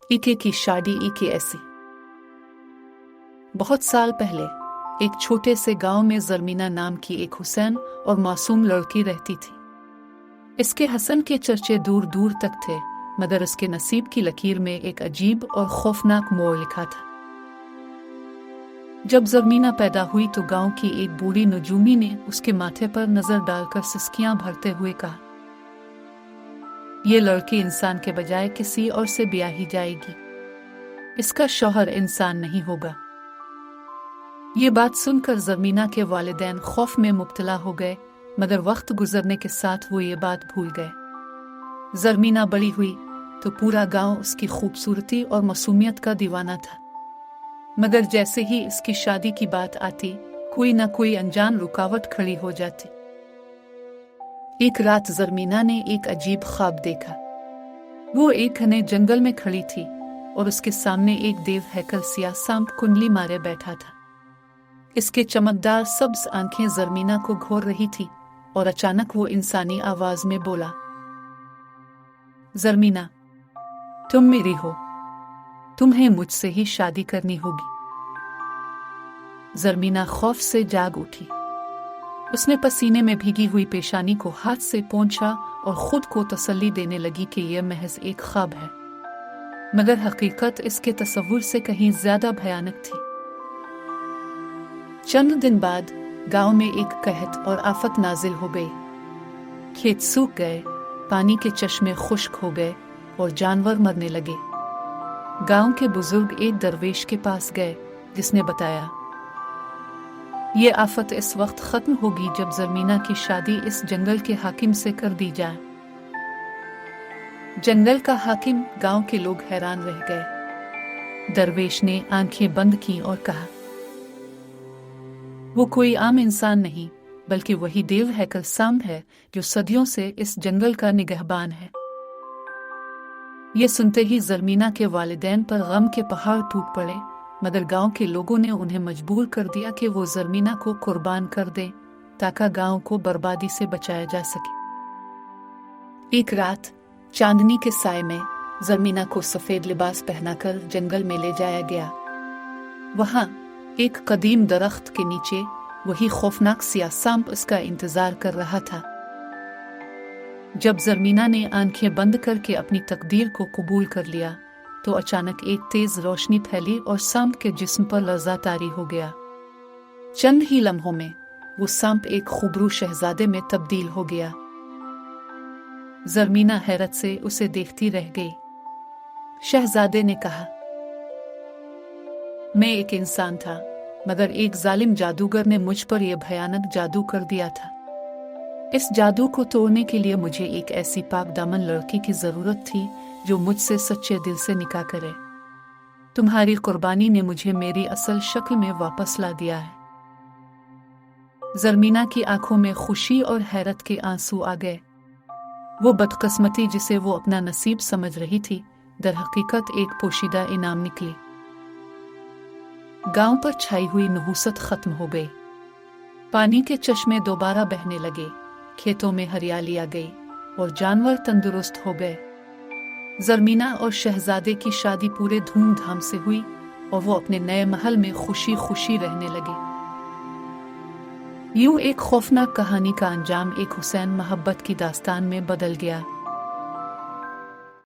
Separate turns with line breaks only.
इके की शादी इके ऐसी। बहुत साल पहले एक छोटे से गांव में जरमीना नाम की एक हुसैन और मासूम लड़की रहती थी। इसके हसन के चर्चे दूर दूर तक थे, मगर उसके नसीब की लकीर में एक अजीब और खौफनाक मोड़ लिखा था। जब जरमीना पैदा हुई तो गांव की एक बूढ़ी नजूमी ने उसके माथे पर नजर डालकर सिसकियां भरते हुए कहा, ये लड़की इंसान के बजाय किसी और से ब्याही जाएगी। इसका शौहर इंसान नहीं होगा। ये बात सुनकर जरमीना के वालिदैन खौफ में मुब्तला हो गए, मगर वक्त गुजरने के साथ वो ये बात भूल गए। जरमीना बड़ी हुई तो पूरा गांव उसकी खूबसूरती और मासूमियत का दीवाना था, मगर जैसे ही इसकी शादी की बात आती, कोई ना कोई अनजान रुकावट खड़ी हो जाती। एक रात जरमीना ने एक अजीब ख्वाब देखा। वो एक घने जंगल में खड़ी थी और उसके सामने एक देव हैकल सिया सांप कुंडली मारे बैठा था। इसके चमकदार सब्ज आंखें जरमीना को घोर रही थी और अचानक वो इंसानी आवाज में बोला, जरमीना, तुम मेरी हो, तुम्हें मुझसे ही शादी करनी होगी। जरमीना खौफ से जाग उठी। उसने पसीने में भीगी हुई पेशानी को हाथ से पोंछा और खुद को तसल्ली देने लगी कि यह महज एक ख्वाब है, मगर हकीकत इसके तसव्वुर से कहीं ज्यादा भयानक थी। चंद दिन बाद गांव में एक कहत और आफत नाजिल हो गई। खेत सूख गए, पानी के चश्मे खुश्क हो गए और जानवर मरने लगे। गांव के बुजुर्ग एक दरवेश के पास गए, जिसने बताया, ये आफत इस वक्त खत्म होगी जब जरमीना की शादी इस जंगल के हाकिम से कर दी जाए। जंगल का हाकिम, गांव के लोग हैरान रह गए। दरवेश ने आंखें बंद की और कहा, वो कोई आम इंसान नहीं, बल्कि वही देव हैकल सांप है जो सदियों से इस जंगल का निगहबान है। ये सुनते ही जरमीना के वालिदैन पर गम के पहाड़ टूट पड़े, मगर गांव के लोगों ने उन्हें मजबूर कर दिया कि वो जरमीना को कुर्बान कर दें ताकि गांव को बर्बादी से बचाया जा सके। एक रात चांदनी के साए में जरमीना को सफेद लिबास पहनाकर जंगल में ले जाया गया। वहां एक कदीम दरख्त के नीचे वही खौफनाक सिया सांप उसका इंतजार कर रहा था। जब जरमीना ने आंखें बंद करके अपनी तकदीर को कबूल कर लिया तो अचानक एक तेज रोशनी फैली और सांप के जिस्म पर लर्ज़ा तारी हो गया। चंद ही लम्हों में वो सांप एक खूबरू शहजादे में तब्दील हो गया। जरमीना हैरत से उसे देखती रह गई। शहजादे ने कहा, मैं एक इंसान था, मगर एक जालिम जादूगर ने मुझ पर यह भयानक जादू कर दिया था। इस जादू को तोड़ने के लिए मुझे एक ऐसी पाक दामन लड़की की जरूरत थी जो मुझसे सच्चे दिल से निकाह करे। तुम्हारी कुर्बानी ने मुझे मेरी असल शक्ल में वापस ला दिया है। जरमीना की आंखों में खुशी और हैरत के आंसू आ गए। वो बदकिस्मती जिसे वो अपना नसीब समझ रही थी, दर हकीकत एक पोशीदा इनाम निकली। गांव पर छाई हुई नहुसत खत्म हो गई। पानी के चश्मे दोबारा बहने लगे, खेतों में हरियाली आ गई और जानवर तंदुरुस्त हो गए। जरमीना और शहजादे की शादी पूरे धूमधाम से हुई और वो अपने नए महल में खुशी खुशी रहने लगे। यूं एक खौफनाक कहानी का अंजाम एक हुसैन मोहब्बत की दास्तान में बदल गया।